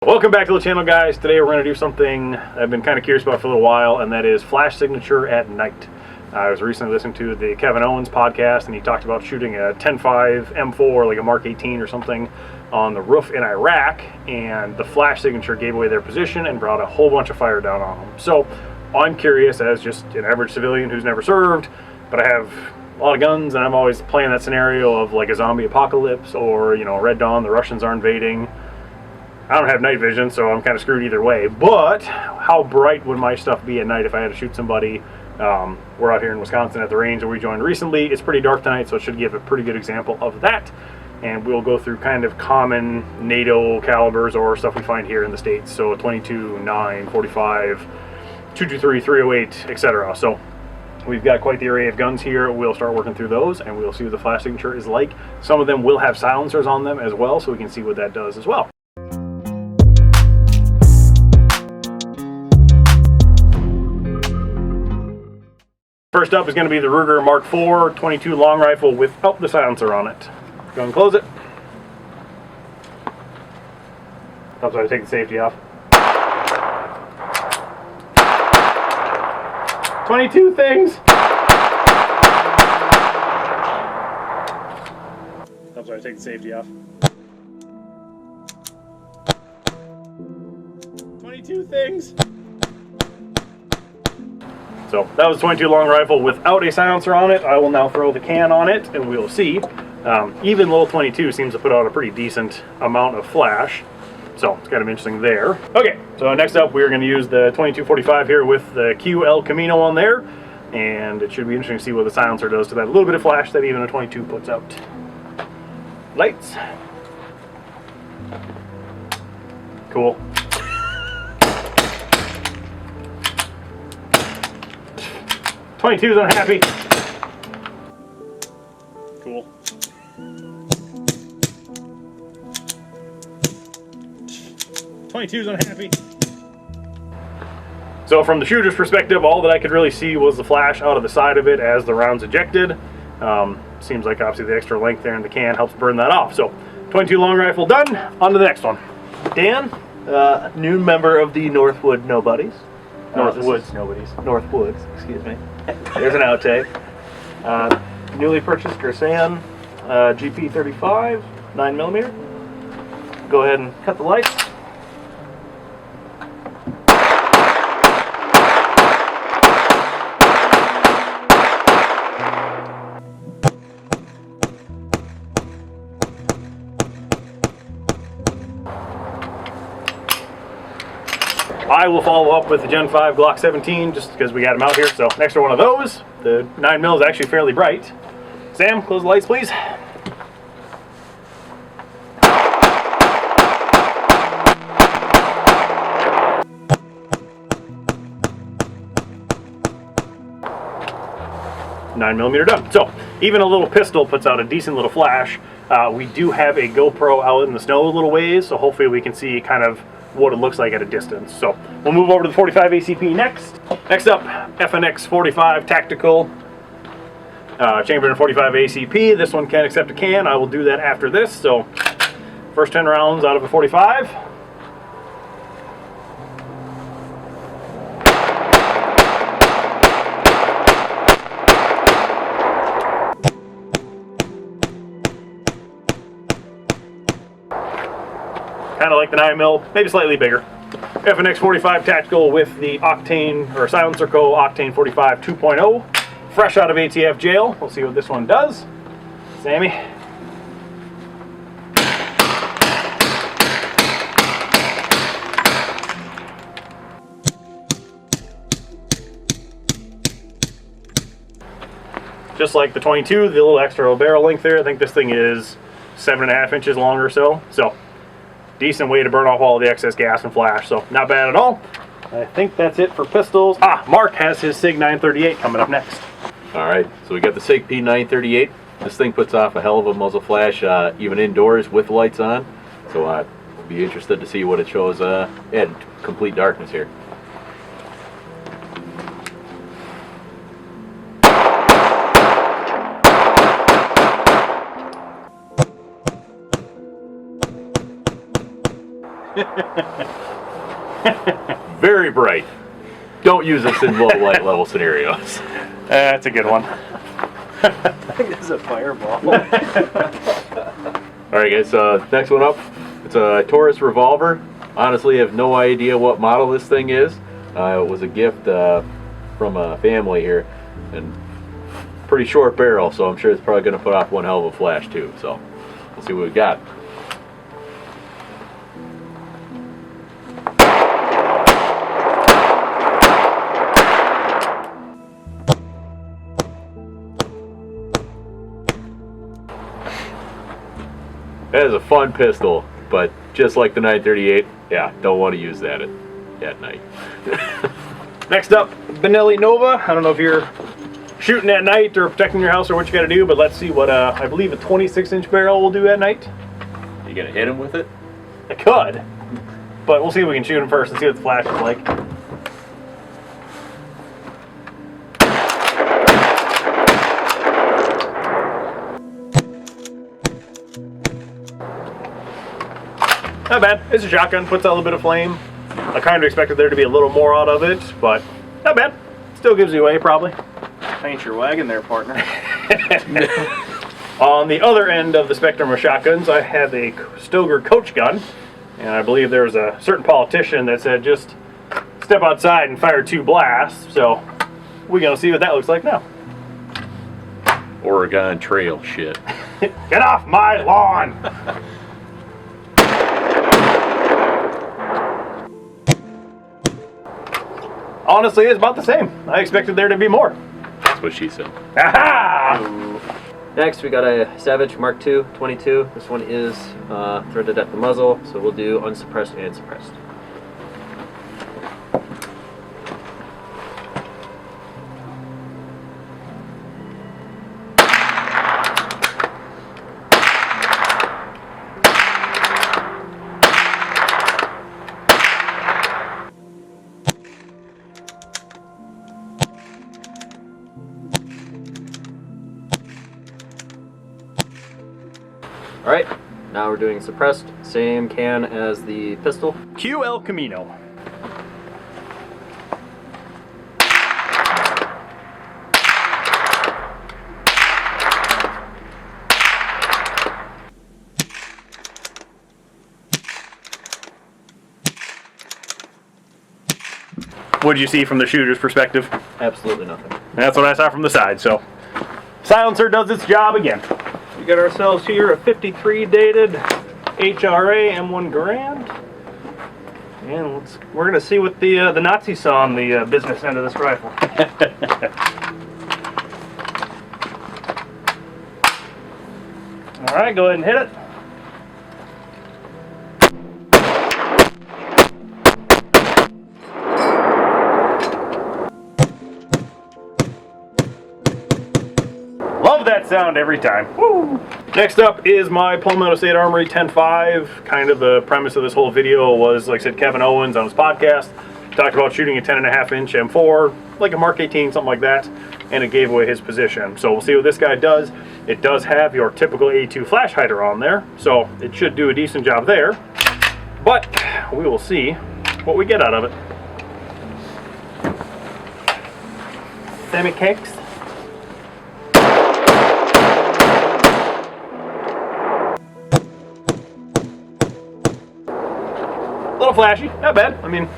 Welcome back to the channel, guys. Today we're going to do something I've been kind of curious about for a little while, and that is flash signature at night. I was recently listening to the Kevin Owens podcast, and he talked about shooting a 10.5 M4, like a Mark 18 or something, on the roof in Iraq, and the flash signature gave away their position and brought a whole bunch of fire down on them. So I'm curious, as just an average civilian who's never served, but I have a lot of guns, and I'm always playing that scenario of like a zombie apocalypse, or, you know, Red Dawn, the Russians are invading. I don't have night vision, so I'm kind of screwed either way. But how bright would my stuff be at night if I had to shoot somebody? We're out here in Wisconsin at the range that we joined recently. It's pretty dark tonight, so it should give a pretty good example of that. And we'll go through kind of common NATO calibers or stuff we find here in the States. So 22, 9, 45, 223, 308, etc. So we've got quite the array of guns here. We'll start working through those, and we'll see what the flash signature is like. Some of them will have silencers on them as well, so we can see what that does as well. First up is going to be the Ruger Mark IV 22 long rifle without the silencer on it. Go and close it. That's why I take the safety off. 22 things! That's why I take the safety off. 22 things! So that was 22 long rifle without a silencer on it. I will now throw the can on it, and we'll see. Even little 22 seems to put out a pretty decent amount of flash, so it's kind of interesting there. Okay, so next up we're going to use the 2245 here with the Q El Camino on there, and it should be interesting to see what the silencer does to that little bit of flash that even a 22 puts out. Lights. Cool. 22's unhappy. Cool. 22's unhappy. So from the shooter's perspective, all that I could really see was the flash out of the side of it as the rounds ejected. Seems like obviously the extra length there in the can helps burn that off. So 22 long rifle done. On to the next one. Dan, new member of the Northwood Nobodies. Northwoods Nobodies. Northwoods, excuse me. There's an outtake. Newly purchased Gersan GP35 9mm. Go ahead and cut the lights. I will follow up with the Gen 5 Glock 17 just because we got them out here. So next to one of those, the 9mm is actually fairly bright. Sam, close the lights, please. $9mm done. So even a little pistol puts out a decent little flash. We do have a GoPro out in the snow a little ways, so hopefully we can see kind of what it looks like at a distance. So we'll move over to the 45 ACP next. Next up, FNX 45 Tactical Chambered in 45 ACP. This one can accept a can. I will do that after this. So first 10 rounds out of a 45. Kind of like the 9mm, maybe slightly bigger. FNX 45 Tactical with the Octane, or Silencer Co. Octane 45 2.0. Fresh out of ATF jail. We'll see what this one does. Sammy. Just like the 22, the little extra barrel length there, I think this thing is 7.5 inches long or so. So decent way to burn off all the excess gas and flash, so not bad at all. I think that's it for pistols. Mark has his SIG 938 coming up next. Alright, so we got the SIG P938. This thing puts off a hell of a muzzle flash, even indoors with lights on. So I'll be interested to see what it shows in complete darkness here. Very bright. Don't use this in low light level scenarios. That's a good one. I think this is a fireball. All right, guys. Next one up. It's a Taurus Revolver. Honestly, I have no idea what model this thing is. It was a gift from a family here, and pretty short barrel, so I'm sure it's probably going to put off one hell of a flash too. So we'll see what we got. That is a fun pistol, but just like the 938, yeah, don't want to use that at night. Next up, Benelli Nova. I don't know if you're shooting at night or protecting your house or what you got to do, but let's see what I believe a 26-inch barrel will do at night. You gonna hit him with it? I could, but we'll see if we can shoot him first and see what the flash is like. Not bad. It's a shotgun, puts out a little bit of flame. I kind of expected there to be a little more out of it, but not bad. Still gives you away, probably. Paint your wagon there, partner. On the other end of the spectrum of shotguns, I have a Stoeger coach gun, and I believe there was a certain politician that said just step outside and fire 2 blasts, so we're going to see what that looks like now. Oregon Trail shit. Get off my lawn! Honestly, it's about the same. I expected there to be more. That's what she said. Aha! Next, we got a Savage Mark II 22. This one is threaded at the muzzle, so we'll do unsuppressed and suppressed. Alright, now we're doing suppressed, same can as the pistol. Q El Camino. What did you see from the shooter's perspective? Absolutely nothing. That's what I saw from the side, so silencer does its job again. We got ourselves here a 53 dated HRA M1 Garand. And we're going to see what the Nazis saw on the business end of this rifle. All right, go ahead and hit it. Love that sound every time. Woo! Next up is my Palmetto State Armory 10.5. Kind of the premise of this whole video was, like I said, Kevin Owens on his podcast talked about shooting a 10.5-inch M4, like a Mark 18, something like that, and it gave away his position. So we'll see what this guy does. It does have your typical A2 flash hider on there, so it should do a decent job there. But we will see what we get out of it. Semi-cakes. Little flashy, not bad. I mean,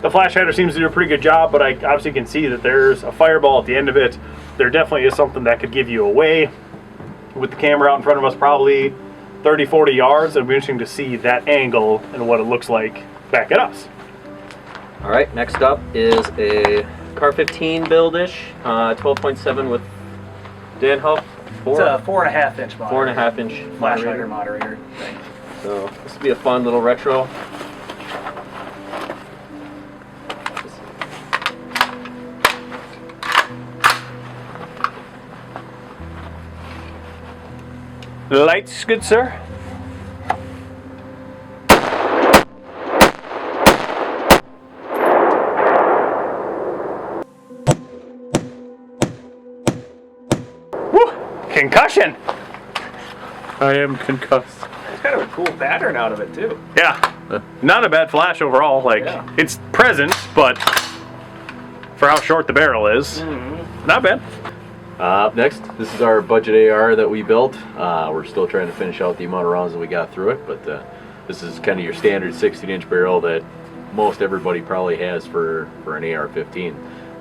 the flash hider seems to do a pretty good job, but I obviously can see that there's a fireball at the end of it. There definitely is something that could give you away. With the camera out in front of us, probably 30, 40 yards, it'll be interesting to see that angle and what it looks like back at us. All right, next up is a Car 15 build-ish, 12.7 with Dan help. It's a 4.5-inch moderator. 4.5-inch flash moderator. hider moderator thing. So this will be a fun little retro. Lights, good sir. Woo! Concussion. I am concussed. It's kind of a cool pattern out of it, too. Yeah. not a bad flash overall. Like, Yeah. it's present, but for how short the barrel is, not bad. Up next, this is our budget AR that we built. We're still trying to finish out the amount of rounds that we got through it, but this is kind of your standard 16-inch barrel that most everybody probably has for an AR-15,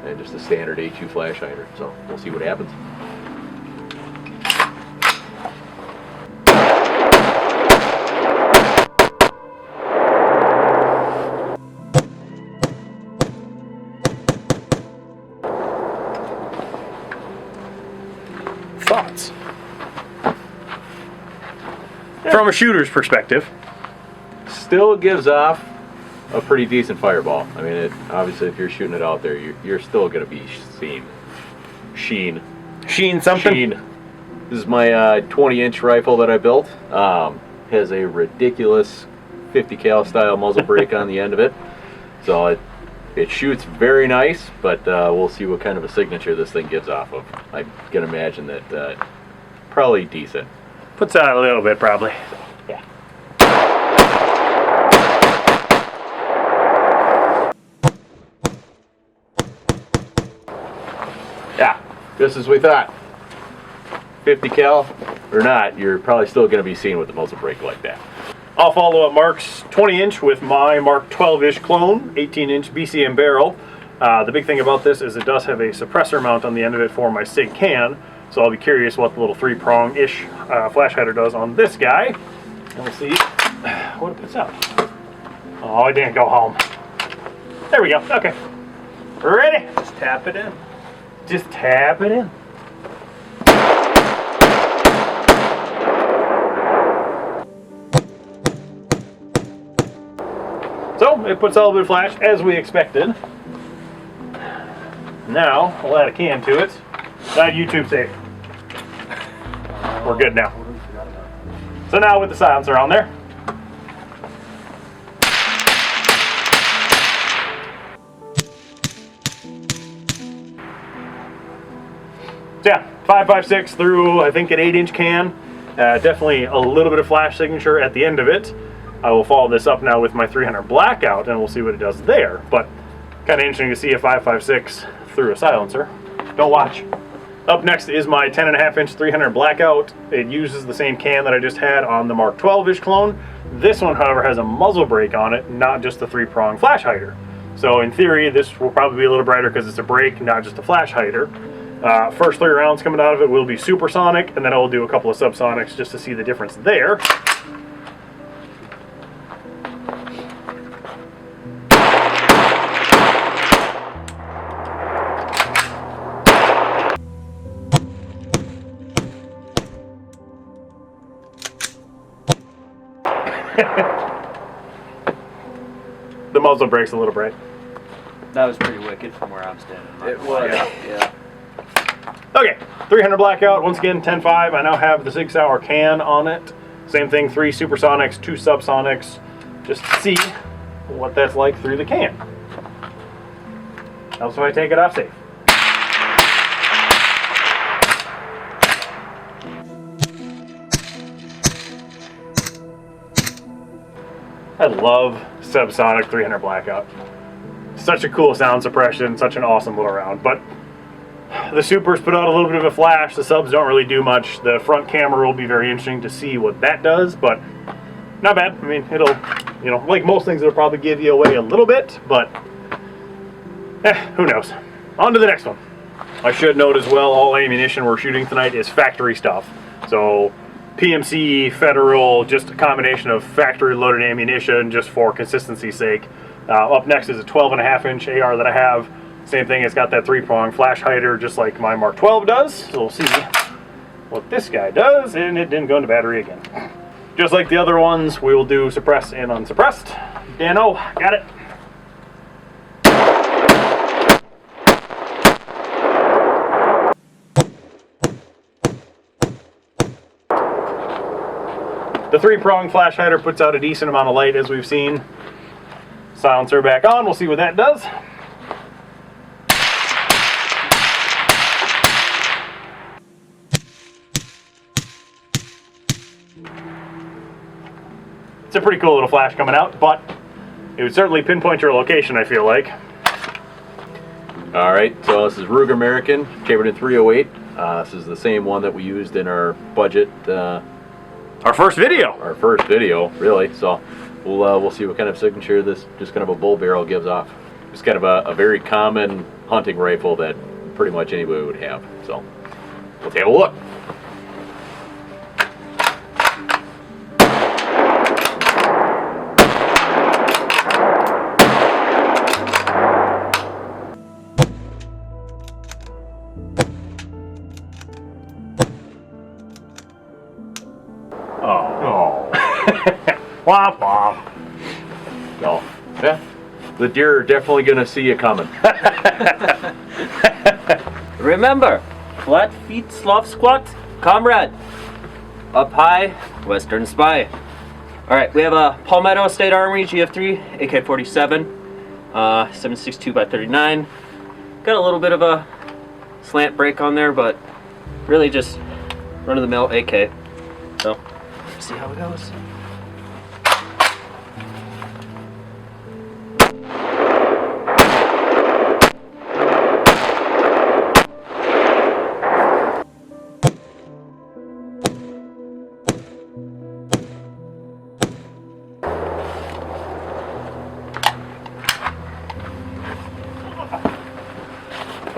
and just a standard A2 flash hider. So we'll see what happens. Thoughts? From a shooter's perspective, Still gives off a pretty decent fireball. I mean, obviously if you're shooting it out there, you're still going to be sheen something. Sheen. This is my 20-inch rifle that I built. Has a ridiculous 50 cal style muzzle brake on the end of it, so it shoots very nice. But we'll see what kind of a signature this thing gives off of. I can imagine that probably decent. puts out a little bit probably. Yeah. Yeah, just as we thought. 50 cal or not, you're probably still going to be seen with the muzzle brake like that. I'll follow up Mark's 20-inch with my Mark 12-ish clone, 18-inch BCM barrel. The big thing about this is it does have a suppressor mount on the end of it for my SIG can, so I'll be curious what the little 3-prong-ish flash hider does on this guy. And we'll see what it puts out. Oh, it didn't go home. There we go. Okay. Ready? Just tap it in. Just tap it in. So it puts out a little bit of flash as we expected. Now we'll add a can to it. Not YouTube safe. We're good now. So now with the silencer on there. So yeah, 5.56 through I think an 8-inch can. Definitely a little bit of flash signature at the end of it. I will follow this up now with my 300 Blackout and we'll see what it does there. But kind of interesting to see a 5.56 through a silencer. Don't watch. Up next is my 10.5-inch 300 Blackout. It uses the same can that I just had on the Mark 12-ish clone. This one, however, has a muzzle brake on it, not just the 3-prong flash hider. So in theory, this will probably be a little brighter because it's a brake, not just a flash hider. First 3 rounds coming out of it will be supersonic, and then I will do a couple of subsonics just to see the difference there. The muzzle brake's a little bright. That was pretty wicked from where I'm standing. It was. Yeah. Okay, 300 Blackout, once again 10.5. I now have the 6 Hour can on it. Same thing, 3 supersonics, 2 subsonics, just to see what that's like through the can. Helps if I take it off safe. I love subsonic 300 Blackout. Such a cool sound suppression, such an awesome little round. But the supers put out a little bit of a flash. The subs don't really do much. The front camera will be very interesting to see what that does, but not bad. I mean, it'll, you know, like most things, it'll probably give you away a little bit, but who knows. On to the next one. I should note as well, all ammunition we're shooting tonight is factory stuff. So PMC, Federal, just a combination of factory loaded ammunition just for consistency's sake. Up next is a 12.5-inch AR that I have. Same thing, it's got that 3-prong flash hider just like my Mark 12 does. So we'll see what this guy does, and it didn't go into battery again. Just like the other ones, we will do suppressed and unsuppressed. Dano, got it. The 3-prong flash hider puts out a decent amount of light, as we've seen. Silencer back on, we'll see what that does. It's a pretty cool little flash coming out, but it would certainly pinpoint your location, I feel like. All right, so this is Ruger American, Cabernet 308. This is the same one that we used in our budget, Our first video. our first video, really. So we'll see what kind of signature this just kind of a bull barrel gives off. It's kind of a very common hunting rifle that pretty much anybody would have. So we'll take a look. Oh. Womp womp. So yeah, the deer are definitely gonna see you coming. Remember, flat feet, sloth squat, comrade. Up high, Western spy. All right, we have a Palmetto State Armory GF3 AK-47, 7.62 by 39. Got a little bit of a slant break on there, but really just run-of-the-mill AK. So, see how it goes.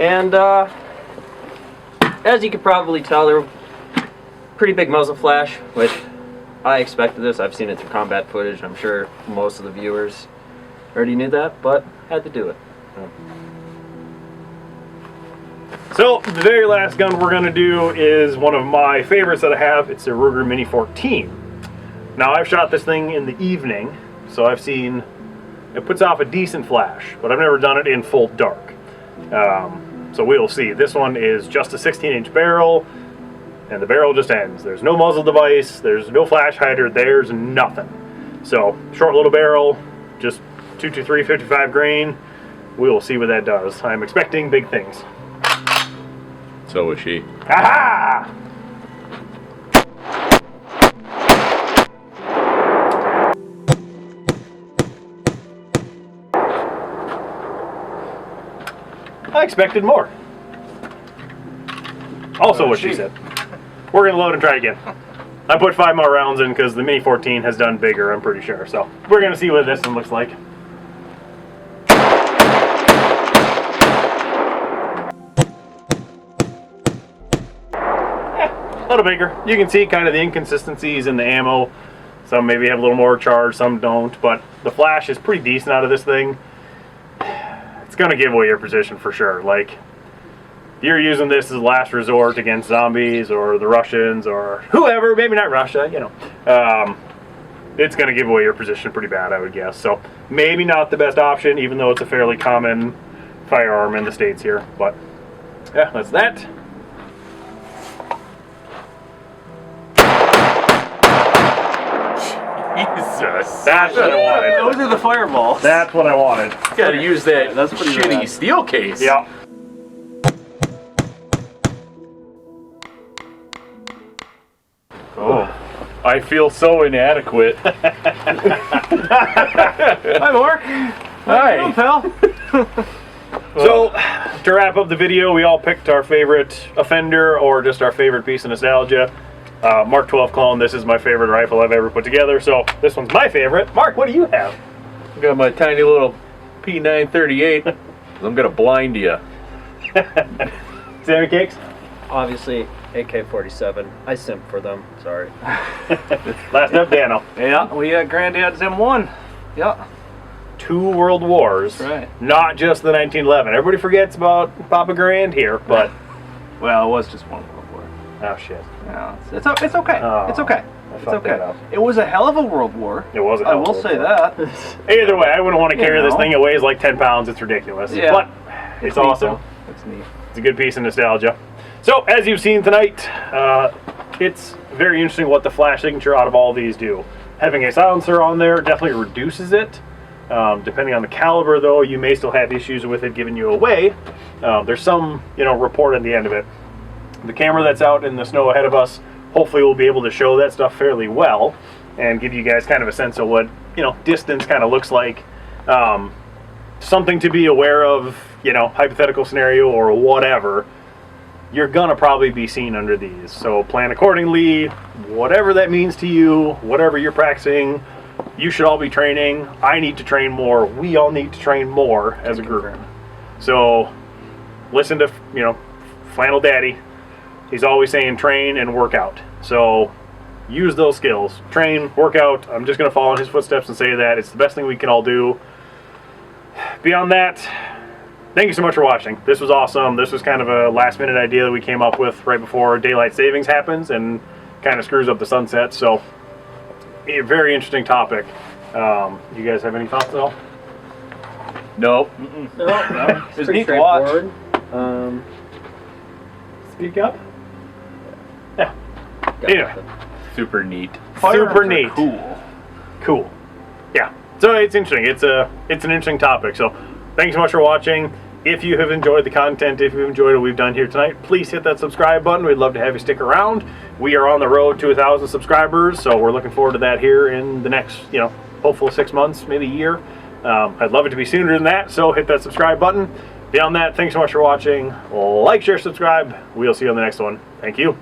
And as you can probably tell, they're pretty big muzzle flash, which I expected this. I've seen it through combat footage. I'm sure most of the viewers already knew that, but had to do it. So the very last gun we're going to do is one of my favorites that I have. It's a Ruger Mini 14. Now I've shot this thing in the evening, so I've seen it puts off a decent flash, but I've never done it in full dark. So we'll see. This one is just a 16-inch barrel, and the barrel just ends. There's no muzzle device, there's no flash hider, there's nothing. So short little barrel, just 223 55 grain. We will see what that does. I'm expecting big things. So is she. Aha! I expected more. Also what she said. We're going to load and try again. I put 5 more rounds in because the Mini 14 has done bigger, I'm pretty sure. So we're going to see what this one looks like. A little bigger. You can see kind of the inconsistencies in the ammo. Some maybe have a little more charge, some don't. But the flash is pretty decent out of this thing. It's going to give away your position for sure. Like, if you're using this as a last resort against zombies or the Russians or whoever, maybe not Russia, you know, it's going to give away your position pretty bad, I would guess. So maybe not the best option, even though it's a fairly common firearm in the States here. But yeah, that's that. Jesus. That's what I wanted. Those are the fireballs. That's what I wanted. Got to use that That's pretty shitty rad. steel case. Yeah. Oh, I feel so inadequate. Hi, Mark. Hi. Pal. So, to wrap up the video, we all picked our favorite offender or just our favorite piece of nostalgia. Mark 12 clone, this is my favorite rifle I've ever put together, so this one's my favorite. Mark, what do you have? I got my tiny little P938. I'm gonna blind you. Sammy Cakes? Obviously, AK-47. I simp for them. Sorry. Last up, Dano. Yeah, we got Granddad's M1. Yeah. 2 world wars. That's right. Not just the 1911. Everybody forgets about Papa Grand here, but... Well, it was just one World War. Oh, shit. Yeah, it's okay. Oh, it's okay. I It's fucked that okay. up. It was a hell of a World War. It was a I hell of a will say World War. that. Either way, I wouldn't want to carry this know. thing. It weighs like 10 pounds. It's ridiculous. Yeah. But it's neat, awesome. though. It's neat. It's a good piece of nostalgia. So, as you've seen tonight, it's very interesting what the flash signature out of all these do. Having a silencer on there definitely reduces it. Depending on the caliber, though, you may still have issues with it giving you away. There's some, report at the end of it. The camera that's out in the snow ahead of us, hopefully we'll be able to show that stuff fairly well and give you guys kind of a sense of what, distance kind of looks like something to be aware of, you know, hypothetical scenario or whatever, you're gonna probably be seen under these. So plan accordingly, whatever that means to you, whatever you're practicing, you should all be training. I need to train more. We all need to train more as a group. So listen to, you know, Flannel Daddy. He's always saying train and work out. So use those skills. Train, work out. I'm just gonna follow in his footsteps and say that it's the best thing we can all do. Beyond that, thank you so much for watching. This was awesome. This was kind of a last minute idea that we came up with right before daylight savings happens and kind of screws up the sunset. So a very interesting topic. You guys have any thoughts at all? Nope. No, It's neat to watch. Speak up. Yeah. Anyway, Super neat. super neat. Cool. Cool. Yeah. So it's interesting. It's an interesting topic. So thanks so much for watching. If you have enjoyed the content, if you've enjoyed what we've done here tonight, please hit that subscribe button. We'd love to have you stick around. We are on the road to 1,000 subscribers, so we're looking forward to that here in the next, you know, hopefully 6 months, maybe a year. I'd love it to be sooner than that, so hit that subscribe button. Beyond that, thanks so much for watching. Like, share, subscribe. We'll see you on the next one. Thank you.